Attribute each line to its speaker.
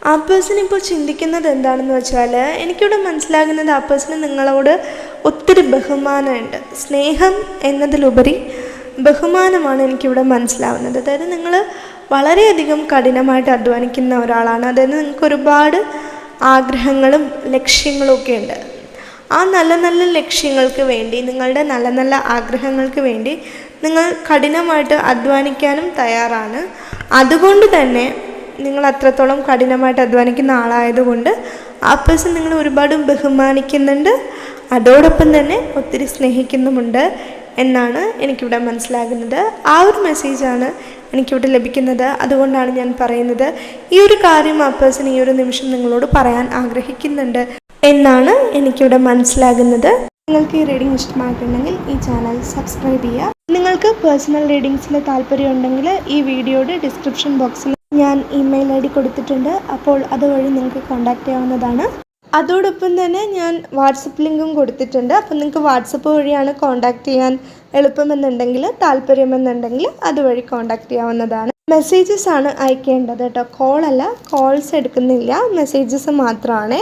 Speaker 1: ആ പേഴ്സൺ ഇപ്പോൾ ചിന്തിക്കുന്നത് എന്താണെന്ന് വെച്ചാൽ, എനിക്കിവിടെ മനസ്സിലാകുന്നത് ആ പേഴ്സണ് നിങ്ങളോട് ഒത്തിരി ബഹുമാനമുണ്ട്. സ്നേഹം എന്നതിലുപരി ബഹുമാനമാണ് എനിക്കിവിടെ മനസ്സിലാവുന്നത്. അതായത് നിങ്ങൾ വളരെയധികം കഠിനമായിട്ട് അധ്വാനിക്കുന്ന ഒരാളാണ്. അതായത് നിങ്ങൾക്ക് ഒരുപാട് ആഗ്രഹങ്ങളും ലക്ഷ്യങ്ങളും ഒക്കെ ഉണ്ട്. ആ നല്ല നല്ല ലക്ഷ്യങ്ങൾക്ക് വേണ്ടി, നിങ്ങളുടെ നല്ല നല്ല ആഗ്രഹങ്ങൾക്ക് വേണ്ടി നിങ്ങൾ കഠിനമായിട്ട് അധ്വാനിക്കാനും തയ്യാറാണ്. അതുകൊണ്ട് തന്നെ നിങ്ങൾ അത്രത്തോളം കഠിനമായിട്ട് അധ്വാനിക്കുന്ന ആളായതുകൊണ്ട് ആ പേഴ്സൺ നിങ്ങൾ ഒരുപാട് ബഹുമാനിക്കുന്നുണ്ട്, അതോടൊപ്പം തന്നെ ഒത്തിരി സ്നേഹിക്കുന്നുമുണ്ട് എന്നാണ് എനിക്കിവിടെ മനസ്സിലാകുന്നത്. ആ ഒരു മെസ്സേജാണ് എനിക്കിവിടെ ലഭിക്കുന്നത്. അതുകൊണ്ടാണ് ഞാൻ പറയുന്നത്, ഈ ഒരു കാര്യം ആ പേഴ്സൺ ഈ ഒരു നിമിഷം നിങ്ങളോട് പറയാൻ ആഗ്രഹിക്കുന്നുണ്ട് എന്നാണ് എനിക്കിവിടെ മനസ്സിലാകുന്നത്. നിങ്ങൾക്ക് ഈ റീഡിംഗ് ഇഷ്ടമായിട്ടുണ്ടെങ്കിൽ ഈ ചാനൽ സബ്സ്ക്രൈബ് ചെയ്യുക. നിങ്ങൾക്ക് പേഴ്സണൽ റീഡിങ്സിൽ താല്പര്യമുണ്ടെങ്കിൽ ഈ വീഡിയോയുടെ ഡിസ്ക്രിപ്ഷൻ ബോക്സിൽ ഞാൻ ഇമെയിൽ ID കൊടുത്തിട്ടുണ്ട്. അപ്പോൾ അതുവഴി നിങ്ങൾക്ക് കോൺടാക്റ്റ് ചെയ്യാവുന്നതാണ്. അതോടൊപ്പം തന്നെ ഞാൻ വാട്സപ്പ് ലിങ്കും കൊടുത്തിട്ടുണ്ട്. അപ്പോൾ നിങ്ങൾക്ക് വാട്സപ്പ് വഴിയാണ് കോൺടാക്റ്റ് ചെയ്യാൻ എളുപ്പമെന്നുണ്ടെങ്കിൽ, താല്പര്യമെന്നുണ്ടെങ്കിൽ അതുവഴി കോൺടാക്റ്റ് ചെയ്യാവുന്നതാണ്. മെസ്സേജസ് ആണ് അയക്കേണ്ടത് കേട്ടോ, കോളല്ല. കോൾസ് എടുക്കുന്നില്ല, മെസ്സേജസ് മാത്രമാണ്.